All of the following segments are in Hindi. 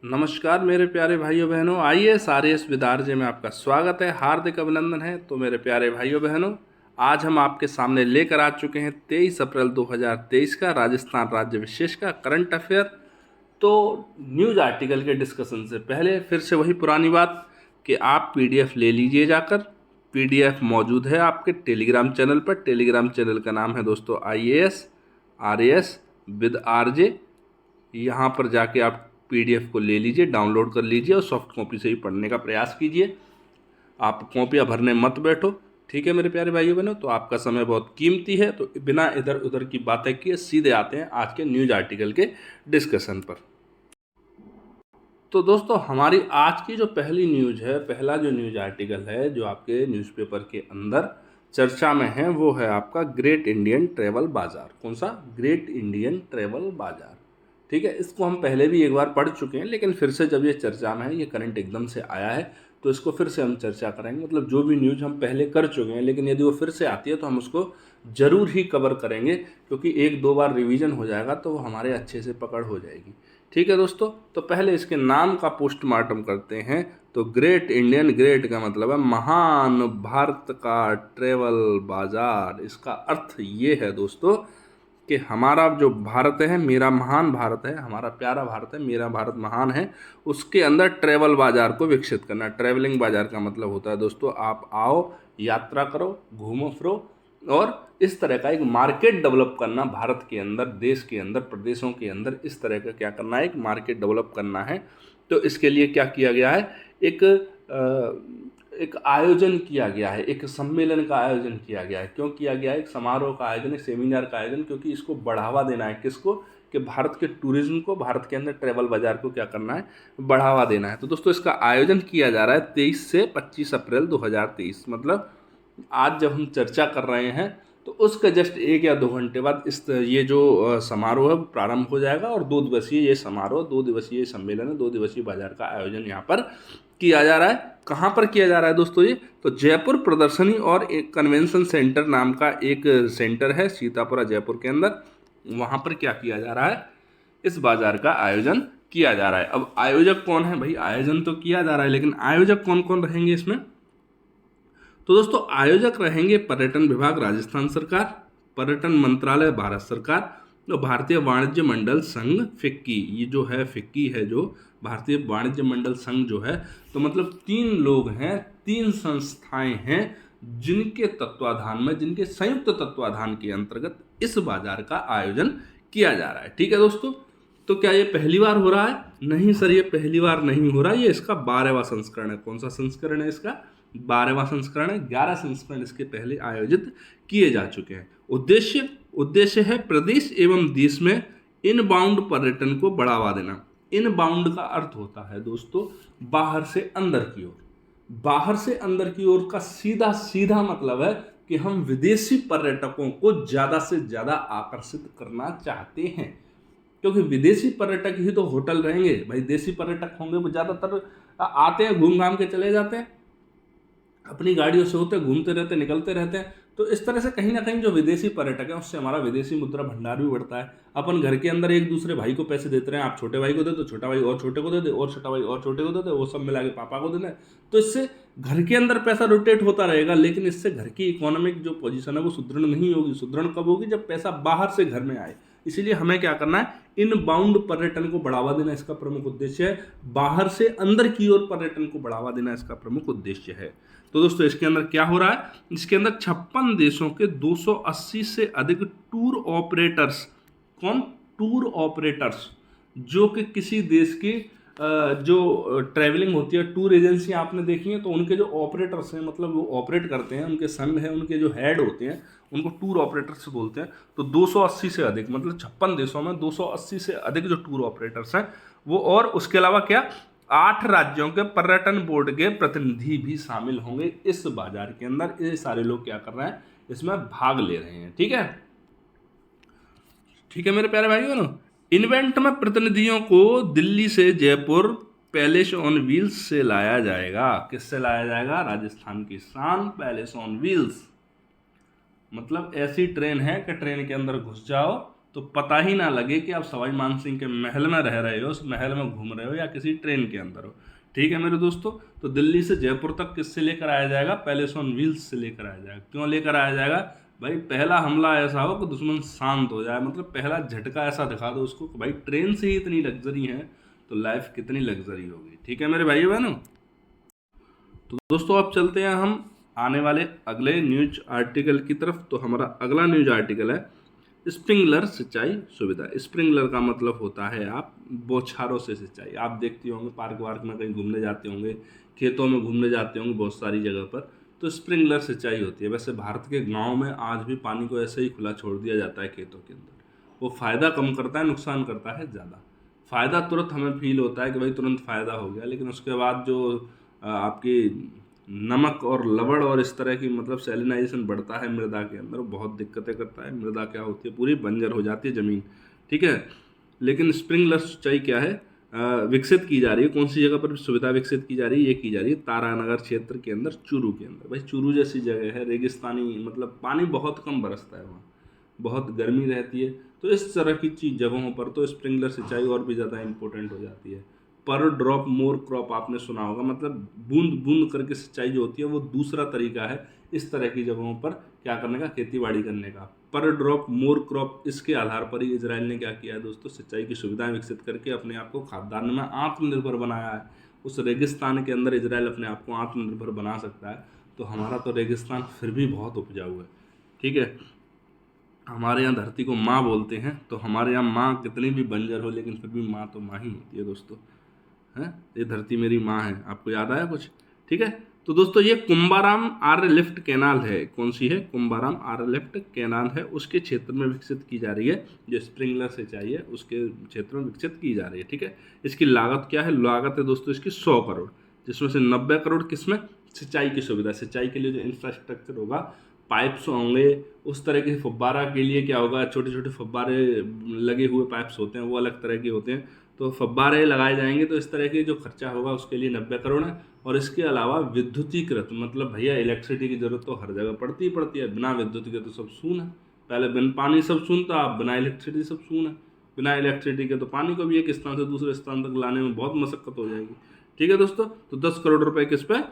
नमस्कार मेरे प्यारे भाइयों बहनों, आईएएस आरएएस विद्यार्जी में आपका स्वागत है, हार्दिक अभिनंदन है। तो मेरे प्यारे भाइयों बहनों, आज हम आपके सामने लेकर आ चुके हैं 23 अप्रैल 2023 का राजस्थान राज्य विशेष का करंट अफेयर। तो न्यूज़ आर्टिकल के डिस्कशन से पहले फिर से वही पुरानी बात कि आप पीडीएफ ले लीजिए जाकर। पीडीएफ मौजूद है आपके टेलीग्राम चैनल पर। टेलीग्राम चैनल का नाम है दोस्तों आईएएस आरएएस विद आरजे। यहाँ पर जाके आप पीडीएफ को ले लीजिए, डाउनलोड कर लीजिए और सॉफ्ट कॉपी से ही पढ़ने का प्रयास कीजिए। आप कॉपियाँ भरने मत बैठो, ठीक है मेरे प्यारे भाइयों बहनों। तो आपका समय बहुत कीमती है, तो बिना इधर उधर की बातें किए सीधे आते हैं आज के न्यूज आर्टिकल के डिस्कशन पर। तो दोस्तों, हमारी आज की जो पहली न्यूज है, पहला जो न्यूज आर्टिकल है जो आपके न्यूज़पेपर के अंदर चर्चा में है, वो है आपका ग्रेट इंडियन ट्रैवल बाजार। कौन सा? ग्रेट इंडियन ट्रैवल बाजार। ठीक है, इसको हम पहले भी एक बार पढ़ चुके हैं, लेकिन फिर से जब ये चर्चा में है, ये करंट एकदम से आया है, तो इसको फिर से हम चर्चा करेंगे। मतलब जो भी न्यूज़ हम पहले कर चुके हैं, लेकिन यदि वो फिर से आती है तो हम उसको ज़रूर ही कवर करेंगे, क्योंकि एक दो बार रिवीजन हो जाएगा तो वो हमारे अच्छे से पकड़ हो जाएगी। ठीक है दोस्तों, तो पहले इसके नाम का पोस्टमार्टम करते हैं। तो ग्रेट इंडियन, ग्रेट का मतलब है महान, भारत का ट्रेवल बाजार। इसका अर्थ ये है दोस्तों कि हमारा जो भारत है, मेरा महान भारत है, हमारा प्यारा भारत है, मेरा भारत महान है, उसके अंदर ट्रैवल बाजार को विकसित करना। ट्रैवलिंग बाजार का मतलब होता है दोस्तों, आप आओ, यात्रा करो, घूमो फिरो और इस तरह का एक मार्केट डेवलप करना। भारत के अंदर, देश के अंदर, प्रदेशों के अंदर इस तरह का क्या करना है, एक मार्केट डेवलप करना है। तो इसके लिए क्या किया गया है, एक आयोजन किया गया है, एक सम्मेलन का आयोजन किया गया है। क्यों किया गया है? एक समारोह का आयोजन, एक सेमिनार का आयोजन, क्योंकि इसको बढ़ावा देना है। किसको? कि भारत के टूरिज्म को, भारत के अंदर ट्रैवल बाजार को क्या करना है, बढ़ावा देना है। तो दोस्तों, इसका आयोजन किया जा रहा है 23 से 25 अप्रैल 2023। मतलब आज जब हम चर्चा कर रहे हैं तो उसका जस्ट 1 या 2 घंटे बाद ये जो समारोह है प्रारंभ हो जाएगा, और 2 दिवसीय ये समारोह, 2 दिवसीय सम्मेलन है, 2 दिवसीय बाजार का आयोजन यहाँ पर किया जा रहा है। कहाँ पर किया जा रहा है दोस्तों? ये तो जयपुर प्रदर्शनी और एक कन्वेंशन सेंटर नाम का एक सेंटर है सीतापुरा जयपुर के अंदर, वहाँ पर क्या किया जा रहा है, इस बाजार का आयोजन किया जा रहा है। अब आयोजक कौन है भाई? आयोजन तो किया जा रहा है, लेकिन आयोजक कौन कौन रहेंगे इसमें? तो दोस्तों, आयोजक रहेंगे पर्यटन विभाग राजस्थान सरकार, पर्यटन मंत्रालय भारत सरकार, और भारतीय वाणिज्य मंडल संघ फिक्की। ये जो है फिक्की है, जो भारतीय वाणिज्य मंडल संघ जो है, तो मतलब 3 लोग हैं, 3 संस्थाएं हैं जिनके तत्वाधान में, जिनके संयुक्त तत्वाधान के अंतर्गत इस बाजार का आयोजन किया जा रहा है। ठीक है दोस्तों, तो क्या ये पहली बार हो रहा है? नहीं सर, ये पहली बार नहीं हो रहा, ये इसका 12वां संस्करण है। कौन सा संस्करण है इसका? 12वां संस्करण है। 11 संस्करण इसके पहले आयोजित किए जा चुके हैं। उद्देश्य है प्रदेश एवं देश में इनबाउंड पर्यटन को बढ़ावा देना। इनबाउंड का अर्थ होता है दोस्तों बाहर से अंदर की ओर। बाहर से अंदर की ओर का सीधा सीधा मतलब है कि हम विदेशी पर्यटकों को ज़्यादा से ज़्यादा आकर्षित करना चाहते हैं, क्योंकि विदेशी पर्यटक ही तो होटल रहेंगे भाई। देशी पर्यटक होंगे वो ज़्यादातर आते हैं, घूम घाम के चले जाते हैं, अपनी गाड़ियों से होते, घूमते रहते, निकलते रहते हैं। तो इस तरह से कहीं ना कहीं जो विदेशी पर्यटक है, उससे हमारा विदेशी मुद्रा भंडार भी बढ़ता है। अपन घर के अंदर एक दूसरे भाई को पैसे देते रहे, आप छोटे भाई को दे दो, छोटा भाई और छोटे को दे दे, और छोटा भाई और छोटे को दे दे, वो सब मिला के पापा को देना है। तो इससे घर के अंदर पैसा रोटेट होता रहेगा, लेकिन इससे घर की इकोनॉमिक जो पोजीशन है वो सुदृढ़ नहीं होगी। सुदृढ़ कब होगी? जब पैसा बाहर से घर में आए। इसीलिए हमें क्या करना है, इनबाउंड पर्यटन को बढ़ावा देना इसका प्रमुख उद्देश्य है। बाहर से अंदर की ओर पर्यटन को बढ़ावा देना इसका प्रमुख उद्देश्य है। तो दोस्तों, इसके अंदर क्या हो रहा है? इसके अंदर 56 देशों के 280 से अधिक टूर ऑपरेटर्स। कौन? टूर ऑपरेटर्स, जो कि किसी देश की जो ट्रैवलिंग होती है, टूर एजेंसी आपने देखी है, तो उनके जो ऑपरेटर्स हैं, मतलब वो ऑपरेट करते हैं, उनके संघ हैं, उनके जो हेड होते हैं, उनको टूर ऑपरेटर्स बोलते हैं। तो 280 से अधिक, मतलब 56 देशों में 280 से अधिक जो टूर ऑपरेटर्स हैं वो, और उसके अलावा क्या, 8 राज्यों के पर्यटन बोर्ड के प्रतिनिधि भी शामिल होंगे इस बाजार के अंदर। ये सारे लोग क्या कर रहे हैं, इसमें भाग ले रहे हैं। ठीक है, ठीक है मेरे प्यारे भाइयों ना। इवेंट में प्रतिनिधियों को दिल्ली से जयपुर पैलेस ऑन व्हील्स से लाया जाएगा। किससे लाया जाएगा? राजस्थान की शान पैलेस ऑन व्हील्स। मतलब ऐसी ट्रेन है कि ट्रेन के अंदर घुस जाओ तो पता ही ना लगे कि आप सवाई मानसिंह के महल में रह रहे हो, उस महल में घूम रहे हो या किसी ट्रेन के अंदर हो। ठीक है मेरे दोस्तों, तो दिल्ली से जयपुर तक किससे लेकर आया जाएगा? पैलेस ऑन व्हील्स से लेकर आया जाएगा। क्यों लेकर आया जाएगा भाई? पहला हमला ऐसा हो कि दुश्मन शांत हो जाए, मतलब पहला झटका ऐसा दिखा दो उसको कि भाई ट्रेन से ही इतनी लग्जरी है तो लाइफ कितनी लग्जरी होगी। ठीक है मेरे भाइयों बहनों, तो दोस्तों अब चलते हैं हम आने वाले अगले न्यूज आर्टिकल की तरफ। तो हमारा अगला न्यूज आर्टिकल है स्प्रिंकलर सिंचाई सुविधा। स्प्रिंकलर का मतलब होता है आप बौछारों से सिंचाई। आप देखते होंगे पार्क वार्क में कहीं घूमने जाते होंगे, खेतों में घूमने जाते होंगे बहुत सारी जगह पर, तो स्प्रिंकलर सिंचाई होती है। वैसे भारत के गाँव में आज भी पानी को ऐसे ही खुला छोड़ दिया जाता है खेतों के अंदर। वो फ़ायदा कम करता है, नुकसान करता है ज़्यादा। फ़ायदा तुरंत हमें फील होता है कि भाई तुरंत फ़ायदा हो गया, लेकिन उसके बाद जो आपकी नमक और लवण और इस तरह की मतलब सैलिनाइजेशन बढ़ता है मृदा के अंदर, बहुत दिक्कतें करता है। मृदा क्या होती है, पूरी बंजर हो जाती है ज़मीन। ठीक है, लेकिन स्प्रिंकलर सिंचाई क्या है, विकसित की जा रही है। कौन सी जगह पर सुविधा विकसित की जा रही है? ये की जा रही है तारानगर क्षेत्र के अंदर, चूरू के अंदर। भाई चूरू जैसी जगह है, रेगिस्तानी, मतलब पानी बहुत कम बरसता है वहाँ, बहुत गर्मी रहती है। तो इस तरह की चीज़ जगहों पर तो स्प्रिंकलर सिंचाई और भी ज़्यादा इम्पोर्टेंट हो जाती है। पर ड्रॉप मोर क्रॉप आपने सुना होगा, मतलब बूंद बूंद करके सिंचाई जो होती है वो दूसरा तरीका है इस तरह की जगहों पर क्या करने का, खेती बाड़ी करने का। पर ड्रॉप मोर क्रॉप, इसके आधार पर ही इजराइल ने क्या किया है दोस्तों, सिंचाई की सुविधाएं विकसित करके अपने आप को खाद्यान्न में आत्मनिर्भर बनाया है। उस रेगिस्तान के अंदर इजराइल अपने आप को आत्मनिर्भर बना सकता है। तो हमारा तो रेगिस्तान फिर भी बहुत उपजाऊ है। ठीक है, हमारे यहाँ धरती को माँ बोलते हैं, तो हमारे यहाँ माँ कितनी भी बंजर हो लेकिन फिर भी माँ तो माँ ही होती है दोस्तों। हैं, ये धरती मेरी माँ है, आपको याद आया कुछ? ठीक है, तो दोस्तों ये कुंभाराम आर्य लिफ्ट कैनाल है। कौन सी है? कुंभाराम आर्य लिफ्ट कैनाल है, उसके क्षेत्र में विकसित की जा रही है। जो स्प्रिंकलर सिंचाई है उसके क्षेत्र में विकसित की जा रही है। ठीक है, इसकी लागत क्या है? लागत है दोस्तों इसकी 100 करोड़, जिसमें से 90 करोड़ किसमें? सिंचाई की सुविधा। सिंचाई के लिए जो इंफ्रास्ट्रक्चर होगा, पाइप्स होंगे, उस तरह के फव्वारा के लिए क्या होगा, छोटे छोटे फव्वारे लगे हुए पाइप्स होते हैं, वो अलग तरह के होते हैं, तो फव्वारे लगाए जाएंगे। तो इस तरह के जो खर्चा होगा उसके लिए 90 करोड़ है। और इसके अलावा विद्युतीकृत, मतलब भैया इलेक्ट्रिसिटी की ज़रूरत तो हर जगह पड़ती ही पड़ती है, बिना विद्युत के तो सब सून है। पहले बिन पानी सब सून था, अब बिना इलेक्ट्रिसिटी सब सून है। बिना इलेक्ट्रिसिटी के तो पानी को भी एक स्थान से दूसरे स्थान तक लाने में बहुत मशक्कत हो जाएगी। ठीक है दोस्तों, तो 10 करोड़ रुपए किस पे?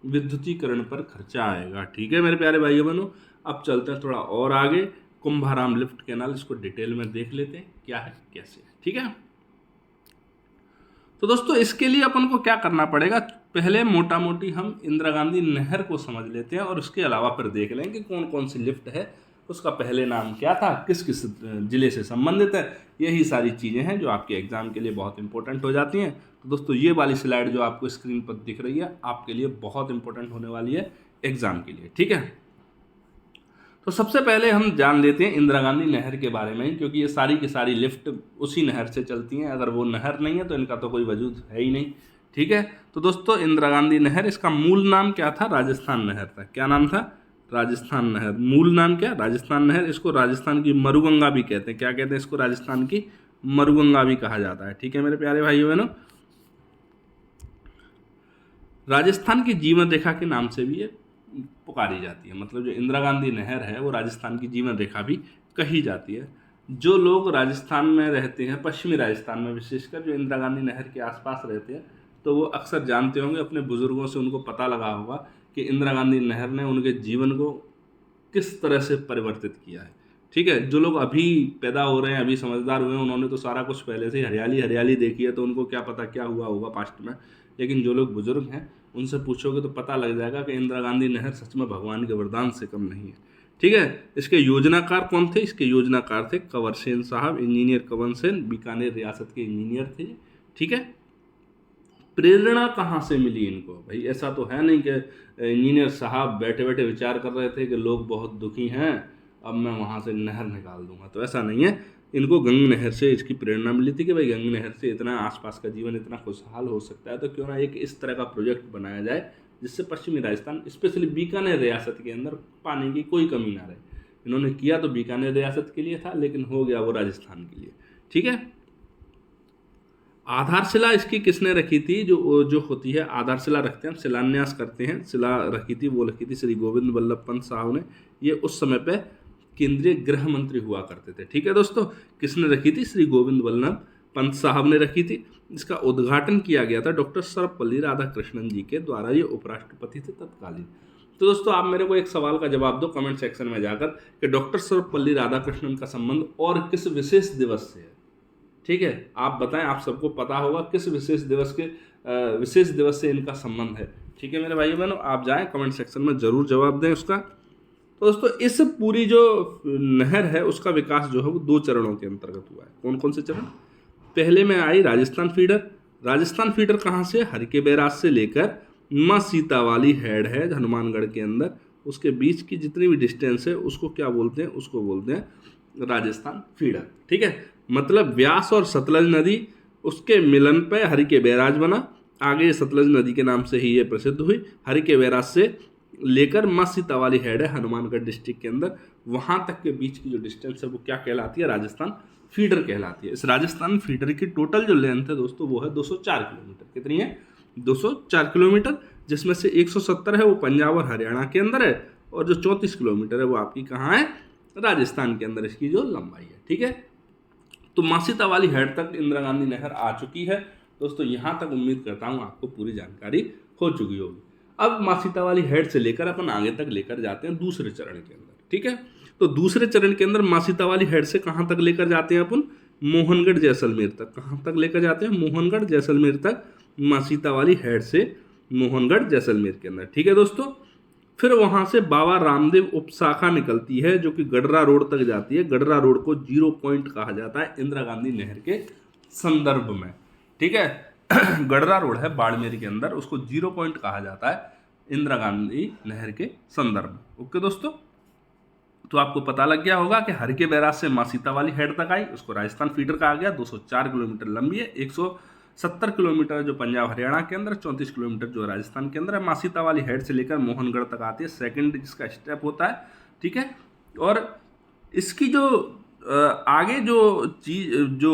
विद्युतीकरण पर खर्चा आएगा। ठीक है मेरे प्यारे भाइयों बहनों, अब चलते हैं थोड़ा और आगे। कुंभाराम लिफ्ट कैनाल, इसको डिटेल में देख लेते हैं क्या है कैसे है। ठीक है, तो दोस्तों इसके लिए अपन को क्या करना पड़ेगा, पहले मोटा मोटी हम इंदिरा गांधी नहर को समझ लेते हैं और उसके अलावा फिर देख लेंगे कि कौन कौन सी लिफ्ट है, उसका पहले नाम क्या था, किस किस जिले से संबंधित है। यही सारी चीज़ें हैं जो आपके एग्जाम के लिए बहुत इंपॉर्टेंट हो जाती हैं। तो दोस्तों ये वाली स्लाइड जो आपको स्क्रीन पर दिख रही है आपके लिए बहुत इंपॉर्टेंट होने वाली है एग्जाम के लिए। ठीक है, तो सबसे पहले हम जान लेते हैं इंदिरा गांधी नहर के बारे में, क्योंकि ये सारी की सारी लिफ्ट उसी नहर से चलती हैं। अगर वो नहर नहीं है तो इनका तो कोई वजूद है ही नहीं। ठीक है, तो दोस्तों इंदिरा गांधी नहर, इसका मूल नाम क्या था? राजस्थान नहर था। क्या नाम था? राजस्थान नहर। मूल नाम क्या? राजस्थान नहर। इसको राजस्थान की मरुगंगा भी कहते हैं। क्या कहते हैं इसको? राजस्थान की मरुगंगा भी कहा जाता है। ठीक है मेरे प्यारे भाइयों बहनों, राजस्थान की जीवन रेखा के नाम से भी ये पुकारी जाती है। मतलब जो इंदिरा गांधी नहर है वो राजस्थान की जीवन रेखा भी कही जाती है। जो लोग राजस्थान में रहते हैं, पश्चिमी राजस्थान में विशेषकर, जो इंदिरा गांधी नहर के आसपास रहते हैं, तो वो अक्सर जानते होंगे, अपने बुजुर्गों से उनको पता लगा होगा कि इंदिरा गांधी नहर ने उनके जीवन को किस तरह से परिवर्तित किया है। ठीक है, जो लोग अभी पैदा हो रहे हैं, अभी समझदार हुए हैं, उन्होंने तो सारा कुछ पहले से ही हरियाली हरियाली देखी है, तो उनको क्या पता क्या हुआ होगा पास्ट में। लेकिन जो लोग बुजुर्ग हैं उनसे पूछोगे तो पता लग जाएगा कि इंदिरा गांधी नहर सच में भगवान के वरदान से कम नहीं है। ठीक है, इसके योजनाकार कौन थे? इसके योजनाकार थे कंवर सेन साहब, इंजीनियर कंवर सेन, बीकानेर रियासत के इंजीनियर थे। ठीक है, प्रेरणा कहाँ से मिली इनको? भाई ऐसा तो है नहीं कि इंजीनियर साहब बैठे बैठे विचार कर रहे थे कि लोग बहुत दुखी हैं, अब मैं वहाँ से नहर निकाल दूंगा, तो ऐसा नहीं है। इनको गंग नहर से इसकी प्रेरणा मिली थी कि भाई गंग नहर से इतना आसपास का जीवन इतना खुशहाल हो सकता है, तो क्यों ना एक इस तरह का प्रोजेक्ट बनाया जाए जिससे पश्चिमी राजस्थान, स्पेशली बीकानेर रियासत के अंदर पानी की कोई कमी ना रहे। इन्होंने किया तो बीकानेर रियासत के लिए था, लेकिन हो गया वो राजस्थान के लिए। ठीक है, आधारशिला इसकी किसने रखी थी? जो होती है आधारशिला रखते हैं, हम शिलान्यास करते हैं, शिला रखी थी, वो रखी थी श्री गोविंद वल्लभ पंत साहब ने। ये उस समय पे केंद्रीय गृह मंत्री हुआ करते थे। ठीक है दोस्तों, किसने रखी थी? श्री गोविंद वल्लभ पंत साहब ने रखी थी। इसका उद्घाटन किया गया था डॉक्टर सर्वपल्ली राधाकृष्णन जी के द्वारा। ये उपराष्ट्रपति थे तत्कालीन। तो दोस्तों आप मेरे को एक सवाल का जवाब दो कमेंट सेक्शन में जाकर कि डॉक्टर सर्वपल्ली राधाकृष्णन का संबंध और किस विशेष दिवस से है। ठीक है, आप बताएं, आप सबको पता होगा किस विशेष दिवस से इनका संबंध है। ठीक है मेरे भाइयों बहनों, आप जाएं कमेंट सेक्शन में जरूर जवाब दें उसका। तो दोस्तों इस पूरी जो नहर है उसका विकास जो है वो 2 चरणों के अंतर्गत हुआ है। कौन कौन से चरण? पहले में आई राजस्थान फीडर। राजस्थान फीडर कहाँ से? हरके बैराज से लेकर माँ सीता वाली हेड है हनुमानगढ़ के अंदर, उसके बीच की जितनी भी डिस्टेंस है उसको क्या बोलते हैं? उसको बोलते हैं राजस्थान फीडर। ठीक है, मतलब व्यास और सतलज नदी उसके मिलन पे हरके बैराज बना। आगे सतलज नदी के नाम से ही ये प्रसिद्ध हुई। हरके बैराज से लेकर माँ सीता वाली हेड है हनुमानगढ़ डिस्ट्रिक्ट के अंदर, वहां तक के बीच की जो डिस्टेंस है वो क्या कहलाती है? राजस्थान फीडर कहलाती है। इस राजस्थान फीडर की टोटल जो लेंथ है दोस्तों वो है 204 किलोमीटर। कितनी है? 204 किलोमीटर, जिसमें से 170 है वो पंजाब और हरियाणा के अंदर है, और जो 34 किलोमीटर है वो आपकी कहाँ है? राजस्थान के अंदर इसकी जो लंबाई है। ठीक है, तो माँ सीता वाली हेड तक इंदिरा गांधी नहर आ चुकी है दोस्तों। यहाँ तक उम्मीद करता हूँ आपको पूरी जानकारी हो चुकी होगी। अब माँ सीता वाली हेड से लेकर अपन आगे तक लेकर जाते हैं दूसरे चरण के अंदर। ठीक है, तो दूसरे चरण के अंदर माँ सीता वाली हेड से कहाँ तक लेकर जाते हैं अपन? मोहनगढ़ जैसलमेर तक। कहाँ तक लेकर जाते हैं? मोहनगढ़ जैसलमेर तक, माँ सीता वाली हेड से मोहनगढ़ जैसलमेर के अंदर। ठीक है दोस्तों, फिर वहां से बाबा रामदेव उपशाखा निकलती है जो कि गडरा रोड तक जाती है। गडरा रोड को 0 पॉइंट कहा जाता है इंदिरा गांधी नहर के संदर्भ में। ठीक है, गडरा रोड है बाड़मेर के अंदर, उसको 0 पॉइंट कहा जाता है इंदिरा गांधी नहर के संदर्भ में। ओके दोस्तों, तो आपको पता लग गया होगा कि हरके बैराज से माँ सीता वाली हेड तक आई, उसको राजस्थान फीडर कहा गया। 204 किलोमीटर लंबी है, 170 किलोमीटर जो पंजाब हरियाणा के अंदर, 34 किलोमीटर जो राजस्थान के अंदर है। माँ सीता वाली हेड से लेकर मोहनगढ़ तक आती है, सेकंड जिसका स्टेप होता है। ठीक है, और इसकी जो आगे जो चीज जो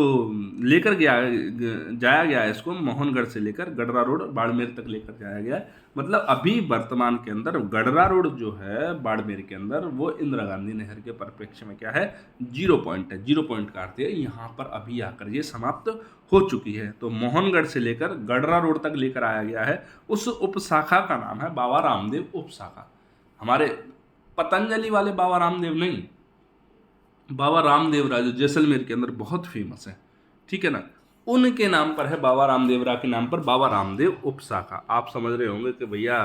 लेकर जाया गया है इसको, मोहनगढ़ से लेकर गडरा रोड बाड़मेर तक लेकर जाया गया है। मतलब अभी वर्तमान के अंदर गडरा रोड जो है बाड़मेर के अंदर वो इंदिरा गांधी नहर के परिप्रेक्ष्य में क्या है? 0 पॉइंट है। 0 पॉइंट का अर्थ है यहाँ पर अभी आकर ये समाप्त हो चुकी है। तो मोहनगढ़ से लेकर गडरा रोड तक लेकर आया गया है। उस उपशाखा का नाम है बाबा रामदेव उपशाखा। हमारे पतंजलि वाले बाबा रामदेव नहीं, बाबा रामदेव राव जो जैसलमेर के अंदर बहुत फेमस है। ठीक है ना, उनके नाम पर है, बाबा रामदेव राव के नाम पर बाबा रामदेव उपशाखा। आप समझ रहे होंगे कि भैया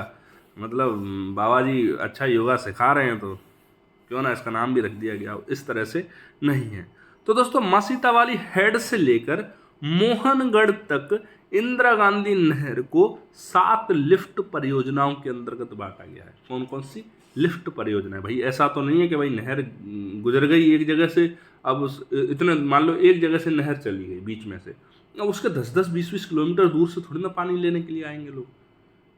मतलब बाबा जी अच्छा योगा सिखा रहे हैं तो क्यों ना इसका नाम भी रख दिया गया हो। इस तरह से नहीं है। तो दोस्तों माँ सीता वाली हेड से लेकर मोहनगढ़ तक इंदिरा गांधी नहर को 7 लिफ्ट परियोजनाओं के अंतर्गत बांटा गया है। कौन कौन सी लिफ्ट परियोजना है भाई? ऐसा तो नहीं है कि भाई नहर गुजर गई एक जगह से, अब इतने मान लो एक जगह से नहर चली गई बीच में से, अब उसके 10-10, 20-20 किलोमीटर दूर से थोड़ी ना पानी लेने के लिए आएंगे लोग।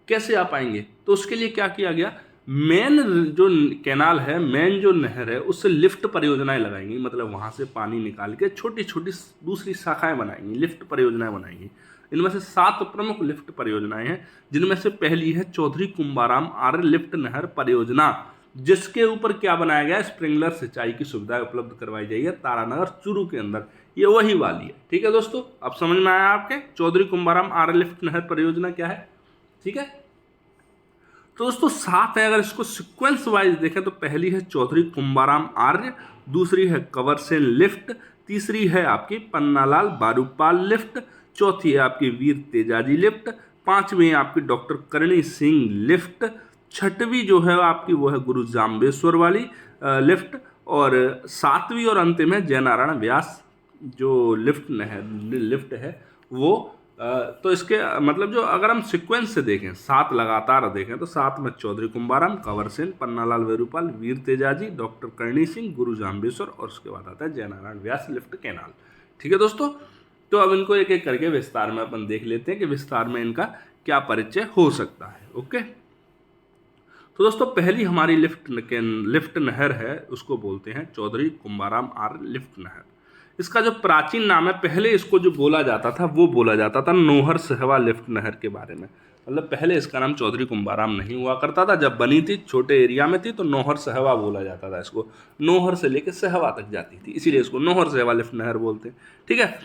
कैसे आ पाएंगे? तो उसके लिए क्या किया गया? मेन जो कैनाल है, मेन जो नहर है, उससे लिफ्ट परियोजनाएं लगाएंगी। मतलब वहां से पानी निकाल के छोटी छोटी दूसरी शाखाएं बनाएंगी, लिफ्ट परियोजनाएं बनाएंगी। इनमें से 7 प्रमुख लिफ्ट परियोजनाएं हैं, जिनमें से पहली है चौधरी कुंभाराम आर्य लिफ्ट नहर परियोजना, जिसके ऊपर क्या बनाया गया? स्प्रिंकलर सिंचाई की सुविधा उपलब्ध करवाई जाएगी तारानगर चूरू के अंदर। ये वही वाली है। ठीक है दोस्तों, अब समझ में आया आपके चौधरी कुंभाराम आर्य लिफ्ट नहर परियोजना क्या है? ठीक है, तो दोस्तों 7 है। अगर इसको सिक्वेंस वाइज देखें तो पहली है चौधरी कुंभाराम आर्य, दूसरी है कंवरसेन लिफ्ट, तीसरी है आपकी पन्नालाल बारूपाल लिफ्ट, चौथी है आपकी वीर तेजाजी लिफ्ट, 5वीं है आपकी डॉक्टर करणी सिंह लिफ्ट, 6वीं जो है आपकी वो है गुरु जाम्बेश्वर वाली लिफ्ट, और 7वीं और अंतिम है जयनारायण व्यास जो लिफ्ट है वो। तो इसके मतलब जो अगर हम सीक्वेंस से देखें, 7 लगातार देखें तो 7 में चौधरी कुंभाराम, कंवरसेन, पन्नालाल वेरूपाल, वीर तेजाजी, डॉक्टर करणी सिंह, गुरु जाम्बेश्वर, और उसके बाद आता है जयनारायण व्यास लिफ्ट कैनाल। ठीक है दोस्तों, तो अब इनको एक एक करके विस्तार में अपन देख लेते हैं कि विस्तार में इनका क्या परिचय हो सकता है। ओके, तो दोस्तों पहली हमारी लिफ्ट नहर है, उसको बोलते हैं चौधरी कुंभाराम आर्य लिफ्ट नहर। इसका जो प्राचीन नाम है, पहले इसको जो बोला जाता था वो बोला जाता था नौहर सहवा लिफ्ट नहर के बारे में। मतलब पहले इसका नाम चौधरी कुंभाराम नहीं हुआ करता था, जब बनी थी छोटे एरिया में थी तो नौहर सहवा बोला जाता था इसको। नौहर से लेकर सहवा तक जाती थी, इसीलिए इसको नौहर सहवा लिफ्ट नहर बोलते हैं। ठीक है,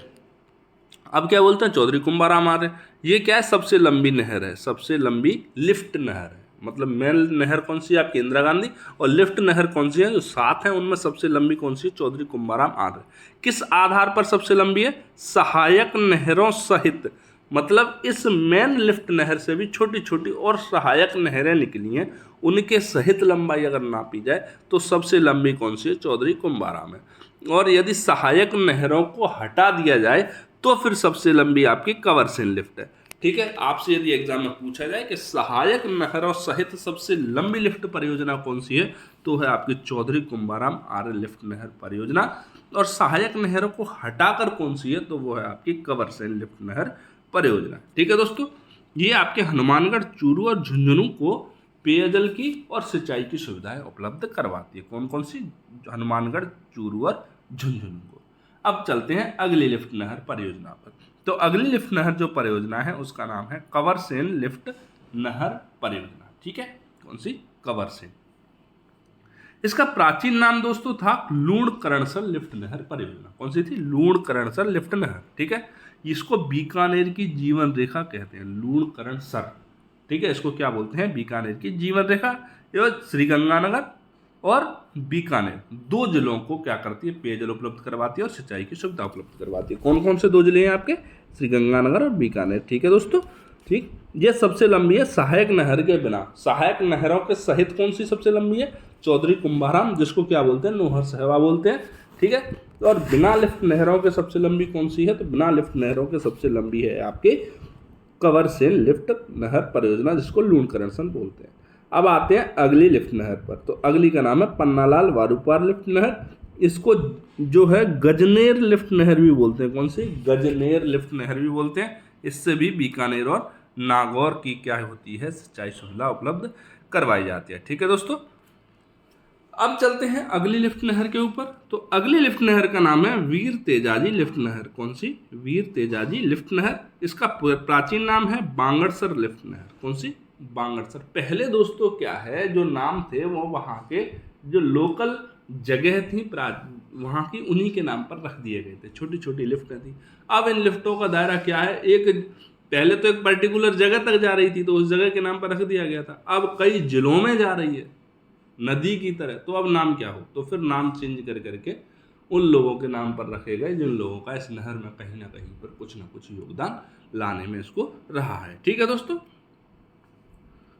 अब क्या बोलते हैं, चौधरी कुंभाराम आ रहे। ये क्या है, सबसे लंबी नहर है, सबसे लंबी लिफ्ट नहर है। मतलब मेन नहर कौन सी है आपकी, इंदिरा गांधी, और लिफ्ट नहर कौन सी है, जो 7 है उनमें सबसे लंबी कौन सी है, चौधरी कुंभाराम आर्य। किस आधार पर सबसे लंबी है, सहायक नहरों सहित। मतलब इस मेन लिफ्ट नहर से भी छोटी छोटी और सहायक नहरें निकली हैं, उनके सहित लंबाई अगर नापी जाए तो सबसे लंबी कौन सी है, चौधरी कुंभाराम है। और यदि सहायक नहरों को हटा दिया जाए तो फिर सबसे लंबी आपकी कंवरसेन लिफ्ट है। ठीक है, आपसे यदि एग्जाम में पूछा जाए कि सहायक नहरों सहित सबसे लंबी लिफ्ट परियोजना कौन सी है, तो है आपकी चौधरी कुंभाराम आर्य लिफ्ट नहर परियोजना। और सहायक नहरों को हटाकर कौन सी है, तो वो है आपकी कंवरसेन लिफ्ट नहर परियोजना। ठीक है दोस्तों, ये आपके हनुमानगढ़, चूरू और झुंझुनू को पेयजल की और सिंचाई की सुविधाएं उपलब्ध करवाती है। कौन कौन सी, हनुमानगढ़, चूरू और झुंझुनू को। अब चलते हैं अगली लिफ्ट नहर परियोजना पर। तो अगली लिफ्ट नहर जो परियोजना है उसका नाम है कंवरसेन लिफ्ट नहर परियोजना। ठीक है, कौन सी, कंवरसेन। इसका प्राचीन नाम दोस्तों था लूणकरणसर लिफ्ट नहर परियोजना। कौन सी थी, लूणकरणसर लिफ्ट नहर। ठीक है, इसको बीकानेर की जीवन रेखा कहते हैं, लूणकरणसर। ठीक है, इसको क्या बोलते हैं, बीकानेर की जीवन रेखा। ये श्रीगंगानगर और बीकानेर 2 जिलों को क्या करती है, पेयजल उपलब्ध करवाती है और सिंचाई की सुविधा उपलब्ध करवाती है। कौन कौन से 2 जिले हैं आपके, श्रीगंगानगर और बीकानेर। ठीक है दोस्तों, ठीक, ये सबसे लंबी है सहायक नहर के बिना। सहायक नहरों के सहित कौन सी सबसे लंबी है, चौधरी कुंभाराम, जिसको क्या बोलते हैं, नौहर सहवा बोलते हैं। ठीक है, और बिना लिफ्ट नहरों के सबसे लंबी कौन सी है, तो बिना लिफ्ट नहरों के सबसे लंबी है आपकी कंवरसेन लिफ्ट नहर परियोजना, जिसको लूणकरणसर बोलते हैं। अब आते हैं अगली लिफ्ट नहर पर। तो अगली का नाम है पन्नालाल वारूपार लिफ्ट नहर। इसको जो है गजनेर लिफ्ट नहर भी बोलते हैं। कौन सी, गजनेर लिफ्ट नहर भी बोलते हैं। इससे भी बीकानेर और नागौर की क्या होती है, सिंचाई सुविधा उपलब्ध करवाई जाती है। ठीक है दोस्तों, अब चलते हैं अगली लिफ्ट नहर के ऊपर। तो अगली लिफ्ट नहर का नाम है वीर तेजाजी लिफ्ट नहर। कौन सी, वीर तेजाजी लिफ्ट नहर। इसका प्राचीन नाम है बांगड़सर लिफ्ट नहर। कौन सी, बांगड़सर। पहले दोस्तों क्या है, जो नाम थे वो वहाँ के जो लोकल जगह थी वहाँ की, उन्हीं के नाम पर रख दिए गए थे, छोटी छोटी लिफ्टें थी। अब इन लिफ्टों का दायरा क्या है, एक पहले तो एक पर्टिकुलर जगह तक जा रही थी तो उस जगह के नाम पर रख दिया गया था, अब कई जिलों में जा रही है नदी की तरह, तो अब नाम क्या हो, तो फिर नाम चेंज कर करके उन लोगों के नाम पर रखे गए जिन लोगों का इस नहर में कहीं ना कहीं पर कुछ ना कुछ योगदान लाने में इसको रहा है। ठीक है दोस्तों,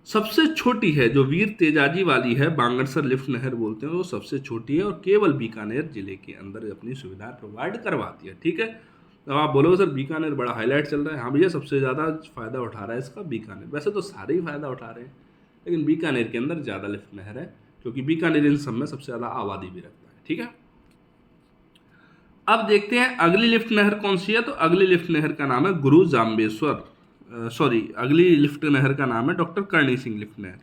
सबसे छोटी है जो वीर तेजाजी वाली है, बांगड़सर लिफ्ट नहर बोलते हैं, वो सबसे छोटी है और केवल बीकानेर जिले के अंदर अपनी सुविधा प्रोवाइड करवाती है। ठीक है, अब आप बोलोगे सर बीकानेर बड़ा हाईलाइट चल रहा है। हाँ भैया, सबसे ज़्यादा फायदा उठा रहा है इसका बीकानेर। वैसे तो सारे ही फायदा उठा रहे हैं, लेकिन बीकानेर के अंदर ज़्यादा लिफ्ट नहर है, क्योंकि बीकानेर इन सब में सबसे ज़्यादा आबादी भी रखता है। ठीक है, अब देखते हैं अगली लिफ्ट नहर कौन सी है। तो अगली लिफ्ट नहर का नाम है गुरु जाम्बेश्वर, अगली लिफ्ट नहर का नाम है डॉक्टर करणी सिंह लिफ्ट नहर।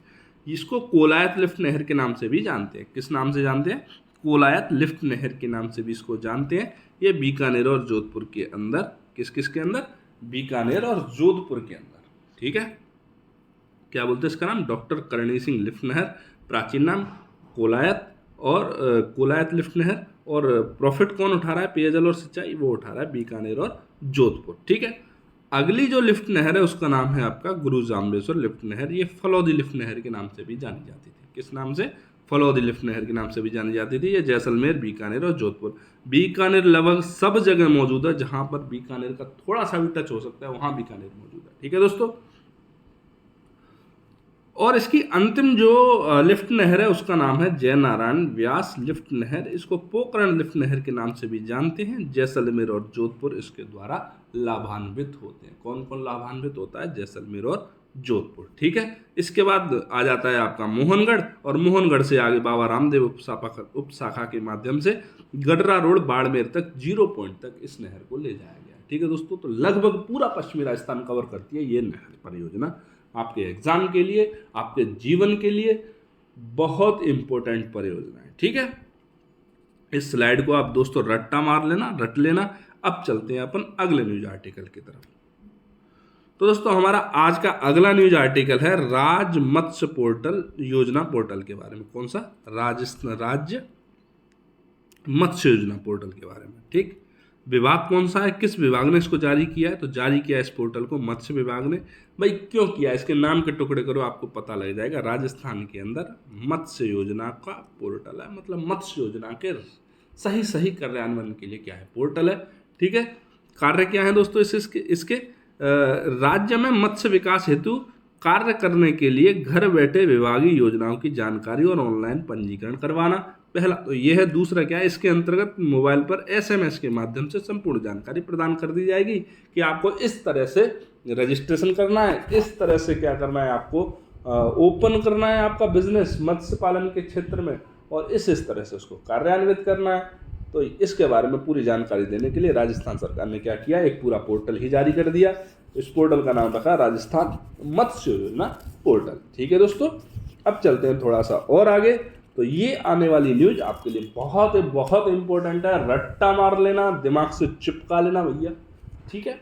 इसको कोलायत लिफ्ट नहर के नाम से भी जानते हैं। किस नाम से जानते हैं, कोलायत लिफ्ट नहर के नाम से भी इसको जानते हैं। ये बीकानेर और जोधपुर के अंदर, किस किस के अंदर, बीकानेर और जोधपुर के अंदर। ठीक है, क्या बोलते हैं इसका नाम, डॉक्टर करणी सिंह लिफ्ट नहर। प्राचीन नाम कोलायत और कोलायत लिफ्ट नहर। और प्रॉफिट कौन उठा रहा है, पेयजल और सिंचाई, वो उठा रहा है बीकानेर और जोधपुर। ठीक है, अगली जो लिफ्ट नहर है उसका नाम है आपका गुरु जाम्बेश्वर लिफ्ट नहर। ये फलौदी लिफ्ट नहर के नाम से भी जानी जाती थी। किस नाम से, फलौदी लिफ्ट नहर के नाम से भी जानी जाती थी। ये जैसलमेर, बीकानेर और जोधपुर, बीकानेर लगभग सब जगह मौजूद है। जहां पर बीकानेर का थोड़ा सा भी टच हो सकता है वहां बीकानेर मौजूद है। ठीक है दोस्तों, और इसकी अंतिम जो लिफ्ट नहर है उसका नाम है जय नारायण व्यास लिफ्ट नहर। इसको पोखरण लिफ्ट नहर के नाम से भी जानते हैं। जैसलमेर और जोधपुर इसके द्वारा लाभान्वित होते हैं। कौन कौन लाभान्वित होता है, जैसलमेर और जोधपुर। ठीक है, इसके बाद आ जाता है आपका मोहनगढ़, और मोहनगढ़ से आगे बाबा रामदेव उप शाखा के माध्यम से गडरा रोड बाड़मेर तक 0 पॉइंट तक इस नहर को ले जाया गया। ठीक है दोस्तों, तो लगभग पूरा पश्चिमी राजस्थान कवर करती है ये नहर परियोजना। आपके एग्जाम के लिए, आपके जीवन के लिए बहुत इंपॉर्टेंट परियोजना है। ठीक है, इस स्लाइड को आप दोस्तों रट्टा मार लेना, रट लेना। अब चलते हैं अपन अगले न्यूज आर्टिकल की तरफ। तो दोस्तों हमारा आज का अगला न्यूज आर्टिकल है राज मत्स्य पोर्टल योजना पोर्टल के बारे में। कौन सा? राजस्थान राज्य मत्स्य योजना पोर्टल के बारे में। ठीक, विभाग कौन सा है, किस विभाग ने इसको जारी किया है? तो जारी किया है इस पोर्टल को मत्स्य विभाग ने। भाई क्यों किया? इसके नाम के टुकड़े करो, आपको पता लग जाएगा। राजस्थान के अंदर मत्स्य योजना का पोर्टल है, मतलब मत्स्य योजना के सही कार्यान्वयन के लिए क्या है, पोर्टल है। ठीक है, कार्य क्या है दोस्तों इसके राज्य में मत्स्य विकास हेतु कार्य करने के लिए घर बैठे विभागीय योजनाओं की जानकारी और ऑनलाइन पंजीकरण करवाना, पहला तो ये है। दूसरा क्या है, इसके अंतर्गत मोबाइल पर एसएमएस के माध्यम से संपूर्ण जानकारी प्रदान कर दी जाएगी कि आपको इस तरह से रजिस्ट्रेशन करना है, इस तरह से क्या करना है, आपको ओपन करना है आपका बिजनेस मत्स्य पालन के क्षेत्र में, और इस तरह से उसको कार्यान्वित करना है। तो इसके बारे में पूरी जानकारी देने के लिए राजस्थान सरकार ने क्या किया, एक पूरा पोर्टल ही जारी कर दिया। इस पोर्टल का नाम रखा राजस्थान मत्स्य योजना पोर्टल। ठीक है दोस्तों, अब चलते हैं थोड़ा सा और आगे। तो ये आने वाली न्यूज आपके लिए बहुत बहुत इंपॉर्टेंट है, रट्टा मार लेना, दिमाग से चिपका लेना भैया। ठीक है,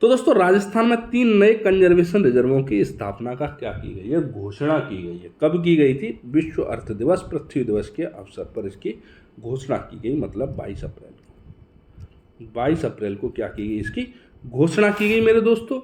तो दोस्तों राजस्थान में 3 नए कंजर्वेशन रिजर्वों की स्थापना का क्या की गई है, घोषणा की गई है। कब की गई थी? विश्व अर्थ दिवस पृथ्वी दिवस के अवसर पर इसकी घोषणा की गई, मतलब 22 अप्रैल को। 22 अप्रैल को क्या की गई, इसकी घोषणा की गई मेरे दोस्तों।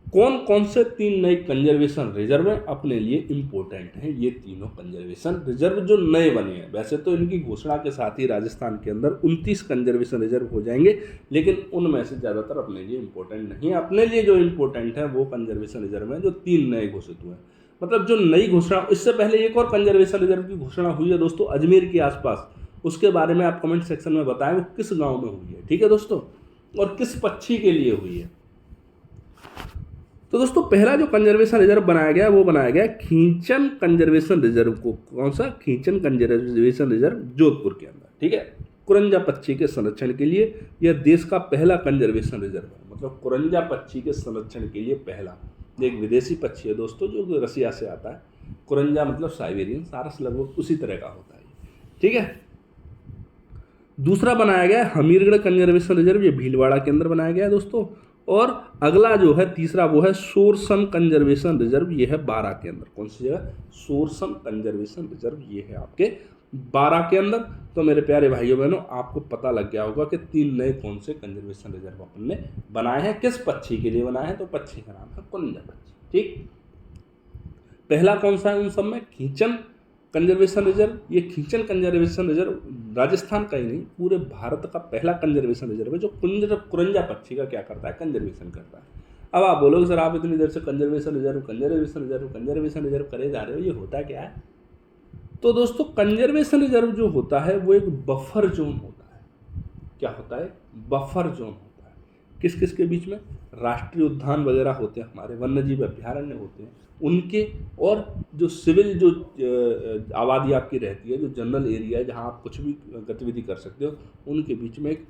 कौन कौन से 3 नए कंजर्वेशन रिजर्व अपने लिए इंपॉर्टेंट हैं? ये तीनों कंजर्वेशन रिजर्व जो नए बने हैं, वैसे तो इनकी घोषणा के साथ ही राजस्थान के अंदर 29 कंजर्वेशन रिजर्व हो जाएंगे, लेकिन उनमें से ज़्यादातर अपने लिए इंपॉर्टेंट नहीं है। अपने लिए जो इंपॉर्टेंट है वो कंजर्वेशन रिजर्व हैं जो 3 नए घोषित हुए हैं। मतलब जो नई घोषणा, इससे पहले एक और कंजर्वेशन रिजर्व की घोषणा हुई है दोस्तों अजमेर के आसपास, उसके बारे में आप कमेंट सेक्शन में बताएं वो किस गाँव में हुई है। ठीक है दोस्तों, और किस पक्षी के लिए हुई है। तो दोस्तों पहला जो कंजर्वेशन रिजर्व बनाया गया वो बनाया गया खींचन कंजर्वेशन रिजर्व को। कौन सा? खींचन कंजर्वेशन रिजर्व जोधपुर के अंदर। ठीक है, कुरंजा पक्षी के संरक्षण के लिए यह देश का पहला कंजर्वेशन रिजर्व है। मतलब कुरंजा पक्षी के संरक्षण के लिए पहला, एक विदेशी पक्षी है दोस्तों जो रसिया से आता है। कुरंजा मतलब साइबेरियन, सारस लगभग उसी तरह का होता है। ठीक है, दूसरा बनाया गया हमीरगढ़ कंजर्वेशन रिजर्व, ये भीलवाड़ा के अंदर बनाया गया है दोस्तों। और अगला जो है तीसरा वो है सोरसन कंजर्वेशन रिजर्व, ये है 12 के अंदर। कौन सी जगह? सोरसन कंजर्वेशन रिजर्व, ये है आपके 12 के अंदर। तो मेरे प्यारे भाइयों बहनों, आपको पता लग गया होगा कि 3 नए कौन से कंजर्वेशन रिजर्व अपन ने बनाए हैं, किस पक्षी के लिए बनाए हैं। तो पक्षी का नाम है कुरंजा पक्षी। ठीक, पहला कौन सा है उन सब में? खींचन कंजर्वेशन रिजर्व। ये खींचन कंजर्वेशन रिजर्व राजस्थान का ही नहीं पूरे भारत का पहला कंजर्वेशन रिजर्व है जो कुरंजा पक्षी का क्या करता है, कंजर्वेशन करता है। अब आप बोलोगे सर आप इतनी देर से कंजर्वेशन रिजर्व करे जा रहे हो, ये होता क्या है? तो दोस्तों कंजर्वेशन रिजर्व जो होता है वो एक बफर जोन होता है। क्या होता है? बफर जोन होता है। किस किस के बीच में? राष्ट्रीय उद्यान वगैरह होते हैं, हमारे वन्य जीव अभ्यारण्य होते हैं उनके, और जो सिविल जो आबादी आपकी रहती है, जो जनरल एरिया है जहाँ आप कुछ भी गतिविधि कर सकते हो, उनके बीच में एक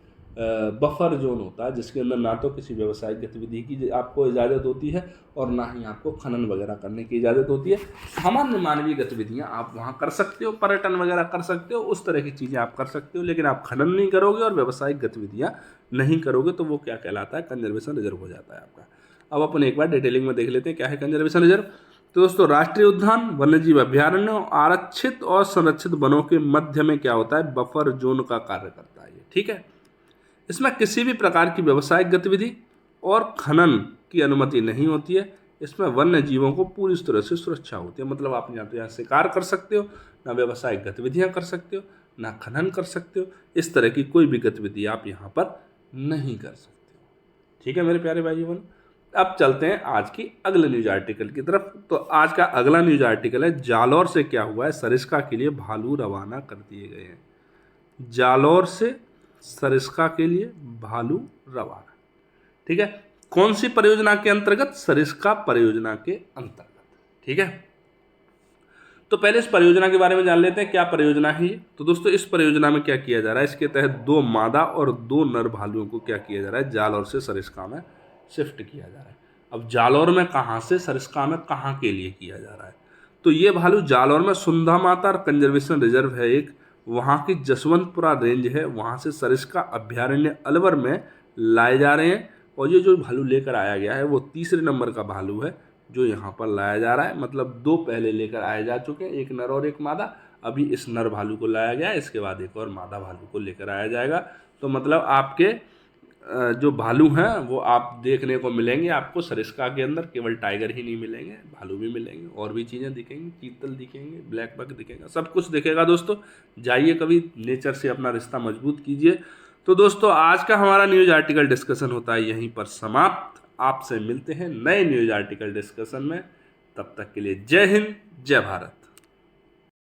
बफर जोन होता है जिसके अंदर ना तो किसी व्यावसायिक गतिविधि की आपको इजाज़त होती है और ना ही आपको खनन वगैरह करने की इजाज़त होती है। सामान्य मानवीय गतिविधियाँ आप वहाँ कर सकते हो, पर्यटन वगैरह कर सकते हो, उस तरह की चीज़ें आप कर सकते हो, लेकिन आप खनन नहीं करोगे और व्यावसायिक गतिविधियाँ नहीं करोगे, तो वो क्या कहलाता है? कंजर्वेशन रिजर्व हो जाता है आपका। अब अपन एक बार डिटेलिंग में देख लेते हैं क्या है कंजर्वेशन रिजर्व। तो दोस्तों राष्ट्रीय उद्यान, वन्यजीव अभ्यारण्य, आरक्षित और संरक्षित वनों के मध्य में क्या होता है? बफर जोन का कार्य करता है ये। ठीक है, इसमें किसी भी प्रकार की व्यावसायिक गतिविधि और खनन की अनुमति नहीं होती है। इसमें वन्य जीवों को पूरी तरह से सुरक्षा होती है। मतलब आप यहाँ तो यहाँ शिकार कर सकते हो, ना व्यावसायिक गतिविधियाँ कर सकते हो, ना खनन कर सकते हो, इस तरह की कोई भी गतिविधि आप यहाँ पर नहीं कर सकते हो। ठीक है मेरे प्यारे भाई बहनों, अब चलते हैं आज की अगले न्यूज आर्टिकल की तरफ। तो आज का अगला न्यूज आर्टिकल है जालौर से क्या हुआ है? सरिस्का के लिए भालू रवाना कर दिए गए हैं। जालौर से सरिस्का के लिए भालू रवाना। ठीक है, कौन सी परियोजना के अंतर्गत? सरिस्का परियोजना के अंतर्गत। ठीक है, तो पहले इस परियोजना के बारे में जान लेते हैं क्या परियोजना है ये। तो दोस्तों इस परियोजना में क्या किया जा रहा है? इसके तहत 2 मादा और 2 नर भालुओं को क्या किया जा रहा है? जालौर से सरिस्का में शिफ्ट किया जा रहा है। अब जालौर में कहाँ से, सरिस्का में कहाँ के लिए किया जा रहा है? तो ये भालू जालौर में सुंधा माता कंजर्वेशन रिजर्व है एक, वहाँ की जसवंतपुरा रेंज है, वहाँ से सरिस्का अभ्यारण्य अलवर में लाए जा रहे हैं। और ये जो भालू लेकर आया गया है वो तीसरे नंबर का भालू है जो यहाँ पर लाया जा रहा है। मतलब 2 पहले लेकर आए जा चुके हैं, एक नर और एक मादा। अभी इस नर भालू को लाया गया है, इसके बाद एक और मादा भालू को लेकर आया जाएगा। तो मतलब आपके जो भालू हैं वो आप देखने को मिलेंगे आपको सरिस्का के अंदर। केवल टाइगर ही नहीं मिलेंगे, भालू भी मिलेंगे, और भी चीज़ें दिखेंगी, चीतल दिखेंगे, ब्लैक बक दिखेगा, सब कुछ दिखेगा दोस्तों। जाइए कभी नेचर से अपना रिश्ता मजबूत कीजिए। तो दोस्तों आज का हमारा न्यूज़ आर्टिकल डिस्कशन होता है यहीं पर समाप्त। आपसे मिलते हैं नए न्यूज़ आर्टिकल डिस्कशन में। तब तक के लिए जय हिंद, जय भारत।